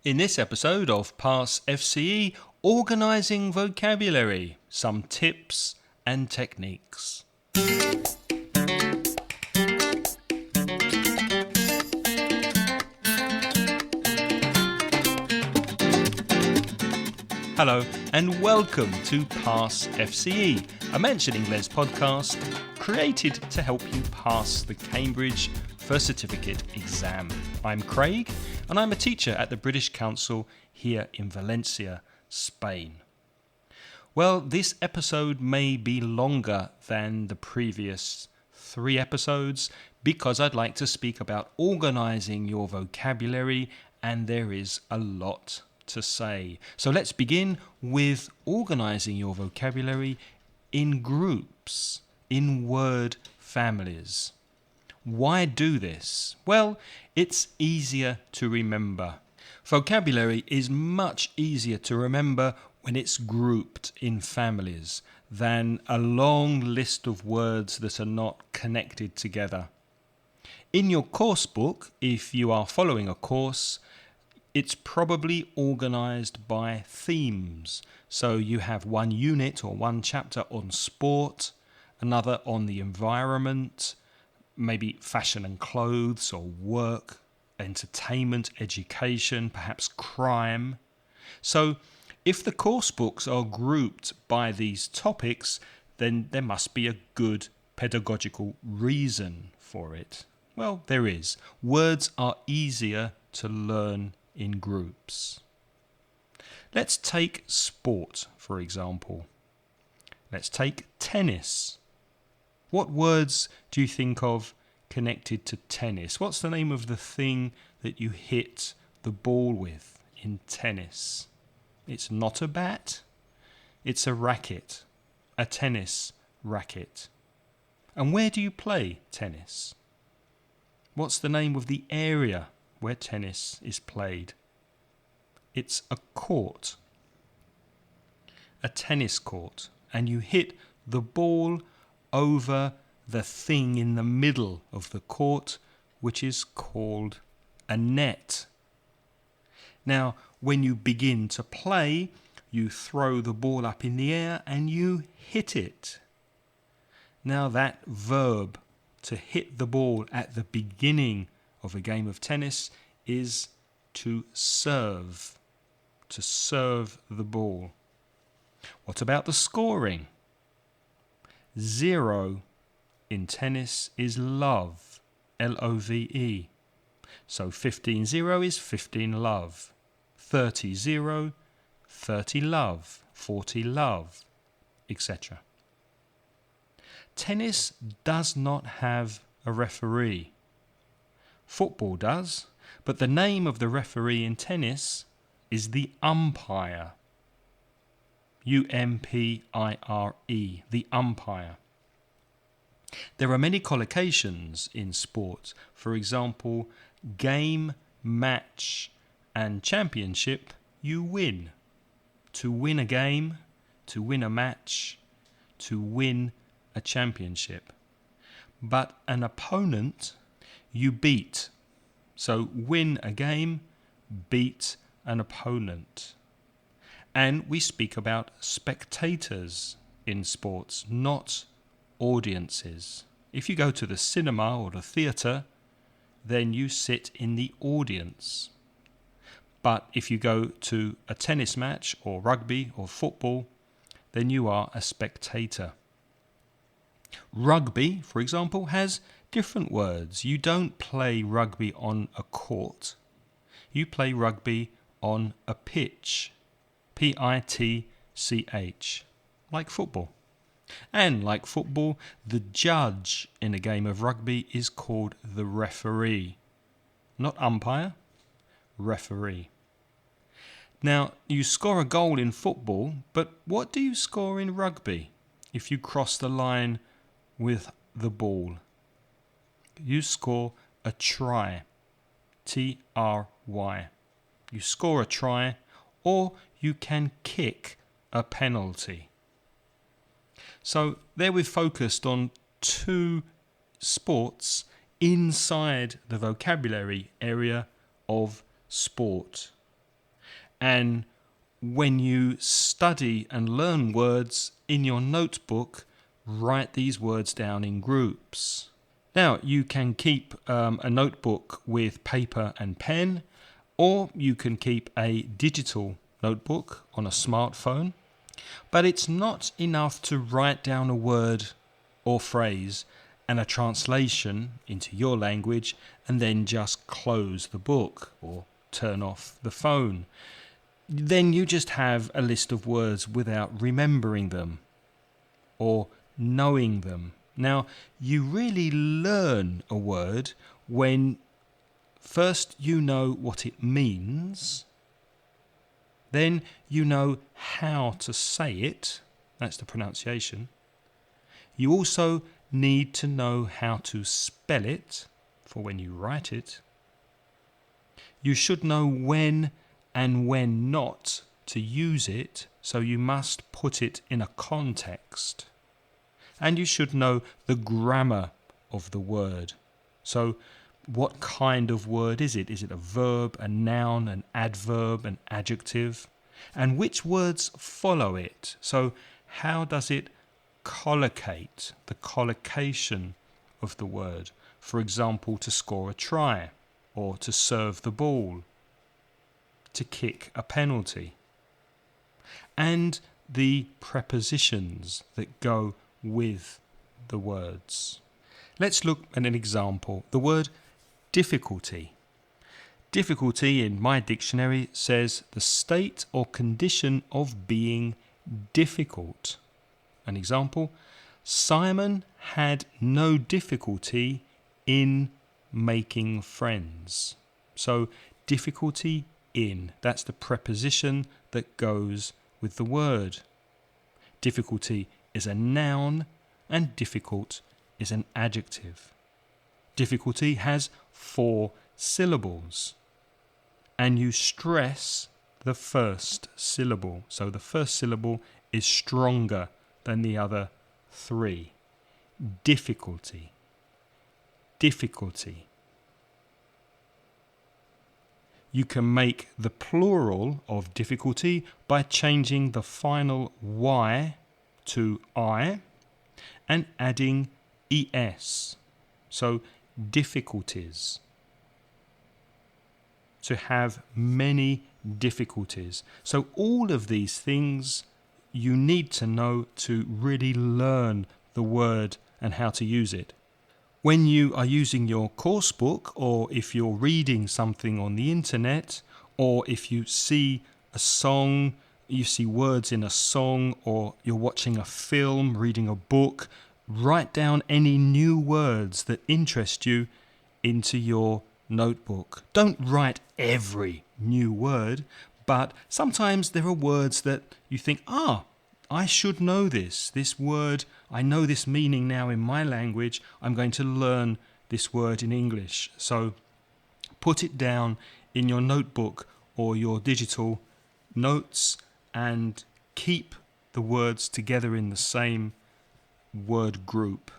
In this episode of PassFCE, organising vocabulary, some tips and techniques. Hello and welcome to PassFCE, a Mention English podcast created to help you pass the Cambridge First Certificate exam. I'm Craig and I'm a teacher at the British Council here in Valencia, Spain. Well, this episode may be longer than the previous 3 episodes because I'd like to speak about organising your vocabulary, and there is a lot to say. So let's begin with organising your vocabulary in groups, in word families. Why do this? Well, it's easier to remember. Vocabulary is much easier to remember when it's grouped in families than a long list of words that are not connected together. In your course book, if you are following a course, it's probably organised by themes. So you have one unit or one chapter on sport, another on the environment, maybe fashion and clothes or work, entertainment, education, perhaps crime. So if the course books are grouped by these topics, then there must be a good pedagogical reason for it. Well, there is. Words are easier to learn in groups. Let's take sport, for example. Let's take tennis. What words do you think of connected to tennis? What's the name of the thing that you hit the ball with in tennis? It's not a bat, it's a racket, a tennis racket. And where do you play tennis? What's the name of the area where tennis is played? It's a court, a tennis court, and you hit the ball over the thing in the middle of the court, which is called a net. Now, when you begin to play, you throw the ball up in the air and you hit it. Now, that verb, to hit the ball at the beginning of a game of tennis, is to serve the ball. What about the scoring? 0 in tennis is love, L-O-V-E. So 15-0 is 15 love, 30-0, 30 love, 40 love, etc. Tennis does not have a referee. Football does, but the name of the referee in tennis is the umpire. U-M-P-I-R-E, the umpire. There are many collocations in sports. For example, game, match, and championship, you win. To win a game, to win a match, to win a championship. But an opponent, you beat. So win a game, beat an opponent. And we speak about spectators in sports, not audiences. If you go to the cinema or the theatre, then you sit in the audience. But if you go to a tennis match or rugby or football, then you are a spectator. Rugby, for example, has different words. You don't play rugby on a court. You play rugby on a pitch. P-I-T-C-H, like football. And like football, the judge in a game of rugby is called the referee. Not umpire, referee. Now, you score a goal in football, but what do you score in rugby if you cross the line with the ball? You score a try, T-R-Y. You score a try, or you can kick a penalty. So there we've focused on 2 sports inside the vocabulary area of sport. And when you study and learn words in your notebook, write these words down in groups. Now, you can keep a notebook with paper and pen, or you can keep a digital notebook on a smartphone. But it's not enough to write down a word or phrase and a translation into your language and then just close the book or turn off the phone. Then you just have a list of words without remembering them or knowing them. Now, you really learn a word when first you know what it means, then you know how to say it, that's the pronunciation. You also need to know how to spell it for when you write it. You should know when and when not to use it, so you must put it in a context. And you should know the grammar of the word. So what kind of word is it? Is it a verb, a noun, an adverb, an adjective? And which words follow it? So how does it collocate, the collocation of the word? For example, to score a try, or to serve the ball, to kick a penalty. And the prepositions that go with the words. Let's look at an example. The word difficulty. Difficulty in my dictionary says the state or condition of being difficult. An example, Simon had no difficulty in making friends. So difficulty in, that's the preposition that goes with the word. Difficulty is a noun and difficult is an adjective. Difficulty has 4 syllables and you stress the first syllable. So the first syllable is stronger than the other 3. Difficulty. Difficulty. You can make the plural of difficulty by changing the final Y to I and adding ES. So difficulties. To have many difficulties. So all of these things you need to know to really learn the word and how to use it. When you are using your course book, or if you're reading something on the internet, or if you see a song, you see words in a song, or you're watching a film, reading a book, write down any new words that interest you into your notebook. Don't write every new word, but sometimes there are words that you think, I should know this word, I know this meaning now in my language, I'm going to learn this word in English. So put it down in your notebook or your digital notes and keep the words together in the same word group.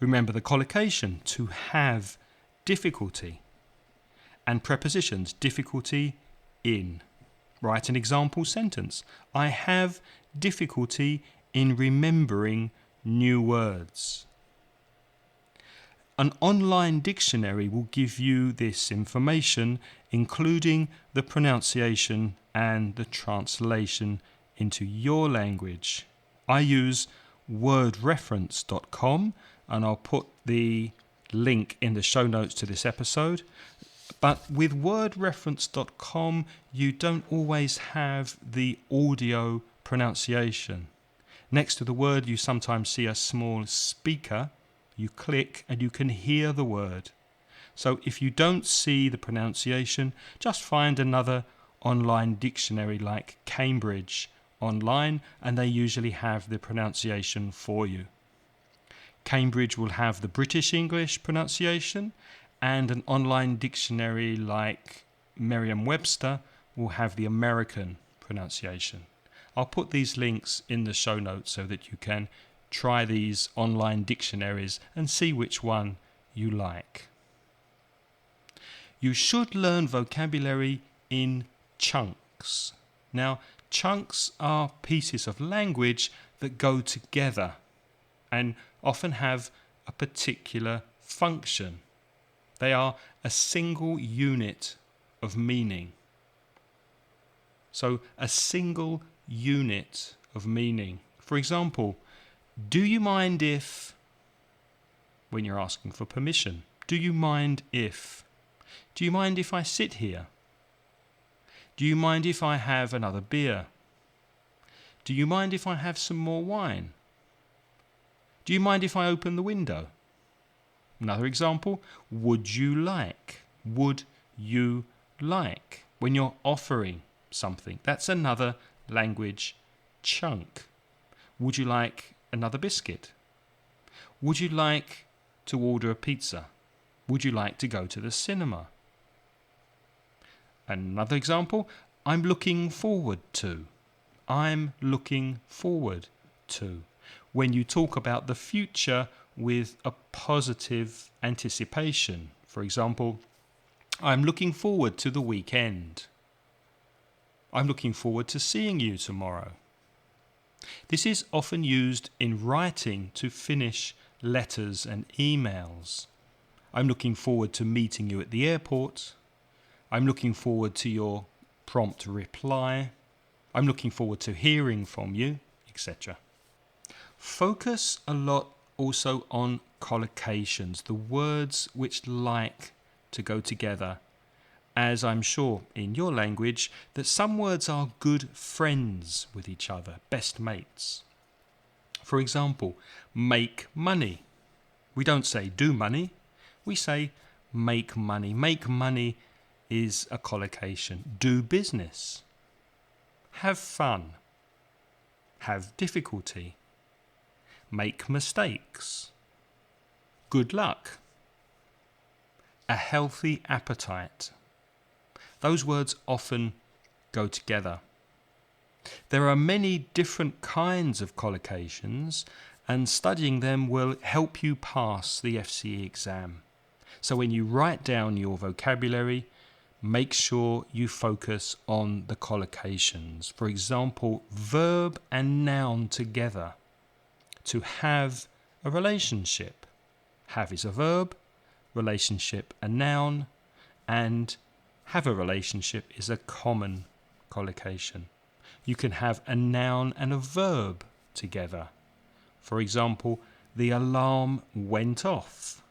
Remember the collocation, to have difficulty, and prepositions, difficulty in. Write an example sentence. I have difficulty in remembering new words. An online dictionary will give you this information, including the pronunciation and the translation into your language. I use wordreference.com, and I'll put the link in the show notes to this episode. But with wordreference.com, you don't always have the audio pronunciation. Next to the word, you sometimes see a small speaker. You click and you can hear the word. So if you don't see the pronunciation, just find another online dictionary like Cambridge online, and they usually have the pronunciation for you. Cambridge will have the British English pronunciation, and an online dictionary like Merriam-Webster will have the American pronunciation. I'll put these links in the show notes so that you can try these online dictionaries and see which one you like. You should learn vocabulary in chunks. Now, chunks are pieces of language that go together and often have a particular function. They are a single unit of meaning. So, a single unit of meaning. For example, do you mind if, when you're asking for permission, do you mind if? Do you mind if I sit here? Do you mind if I have another beer? Do you mind if I have some more wine? Do you mind if I open the window? Another example, would you like? Would you like? When you're offering something, that's another language chunk. Would you like another biscuit? Would you like to order a pizza? Would you like to go to the cinema? Another example, I'm looking forward to. I'm looking forward to. When you talk about the future with a positive anticipation. For example, I'm looking forward to the weekend. I'm looking forward to seeing you tomorrow. This is often used in writing to finish letters and emails. I'm looking forward to meeting you at the airport. I'm looking forward to your prompt reply. I'm looking forward to hearing from you, etc. Focus a lot also on collocations, the words which like to go together, as I'm sure in your language that some words are good friends with each other, best mates. For example, make money. We don't say do money, we say make money. Make money is a collocation. Do business. Have fun. Have difficulty. Make mistakes. Good luck. A healthy appetite. Those words often go together. There are many different kinds of collocations, and studying them will help you pass the FCE exam. So when you write down your vocabulary, make sure you focus on the collocations. For example, verb and noun together. To have a relationship. Have is a verb, relationship a noun, and have a relationship is a common collocation. You can have a noun and a verb together. For example, the alarm went off.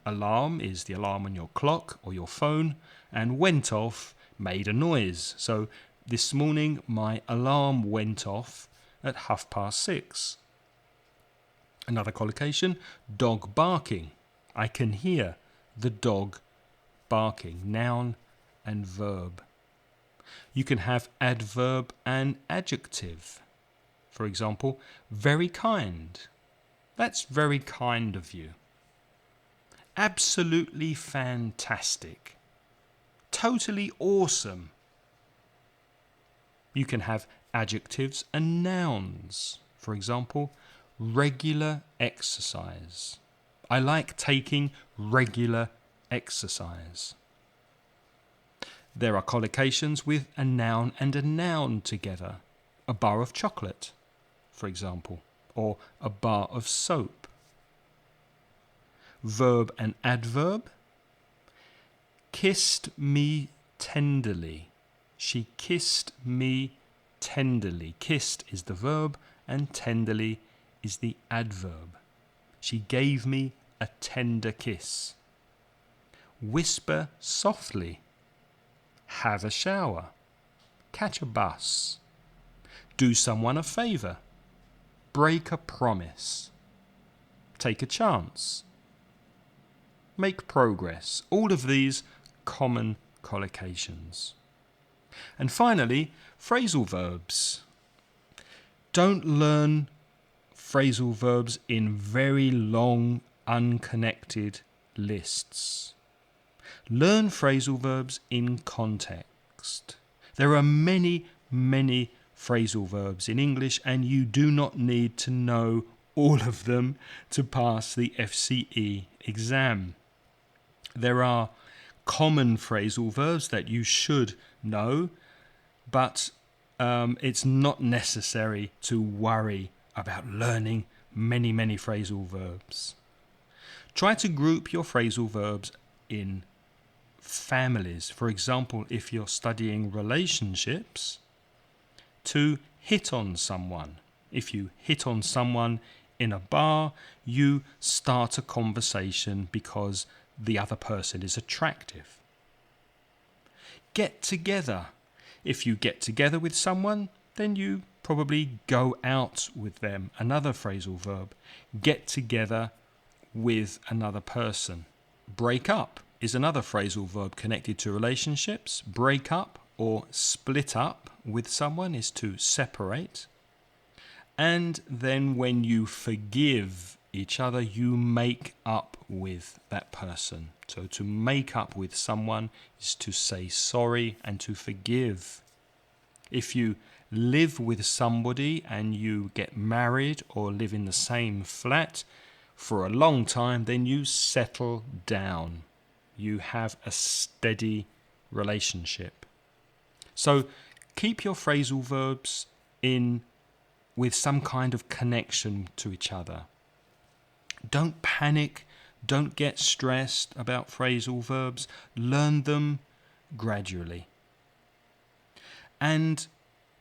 Alarm is the alarm on your clock or your phone, and went off made a noise. So this morning my alarm went off at 6:30. Another collocation, dog barking. I can hear the dog barking, noun and verb. You can have adverb and adjective. For example, very kind. That's very kind of you. Absolutely fantastic. Totally awesome. You can have adjectives and nouns. For example, regular exercise. I like taking regular exercise. There are collocations with a noun and a noun together. A bar of chocolate, for example, or a bar of soap. Verb and adverb. Kissed me tenderly. She kissed me tenderly. Kissed is the verb and tenderly is the adverb. She gave me a tender kiss. Whisper softly. Have a shower. Catch a bus. Do someone a favour. Break a promise. Take a chance. Make progress. All of these common collocations. And finally, phrasal verbs. Don't learn phrasal verbs in very long, unconnected lists. Learn phrasal verbs in context. There are many, many phrasal verbs in English, and you do not need to know all of them to pass the FCE exam. There are common phrasal verbs that you should know, but it's not necessary to worry about learning many phrasal verbs. Try to group your phrasal verbs in families. For example, if you're studying relationships, to hit on someone. If you hit on someone in a bar, you start a conversation because the other person is attractive. Get together. If you get together with someone, then you probably go out with them. Another phrasal verb. Get together with another person. Break up is another phrasal verb connected to relationships. Break up or split up with someone is to separate. And then when you forgive each other, you make up with that person. So to make up with someone is to say sorry and to forgive. If you live with somebody and you get married or live in the same flat for a long time, then you settle down. You have a steady relationship. So keep your phrasal verbs in with some kind of connection to each other. Don't panic. Don't get stressed about phrasal verbs. Learn them gradually. And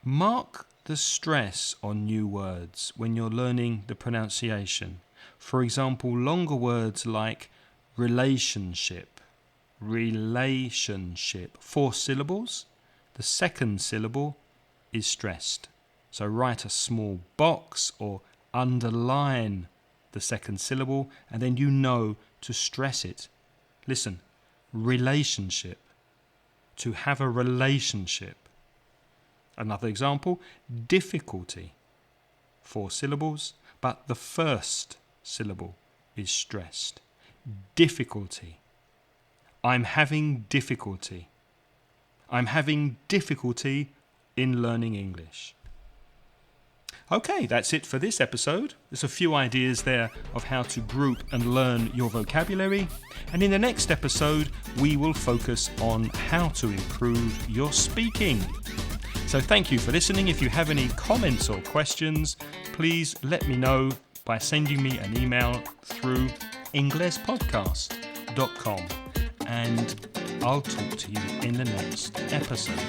mark the stress on new words when you're learning the pronunciation. For example, longer words like relationship, 4 syllables. The second syllable is stressed. So write a small box or underline the second syllable, and then you know to stress it. Listen, relationship. To have a relationship. Another example, difficulty. 4 syllables, but the first syllable is stressed. Difficulty. I'm having difficulty. I'm having difficulty in learning English. Okay, that's it for this episode. There's a few ideas there of how to group and learn your vocabulary. And in the next episode, we will focus on how to improve your speaking. So thank you for listening. If you have any comments or questions, please let me know by sending me an email through inglespodcast.com. And I'll talk to you in the next episode.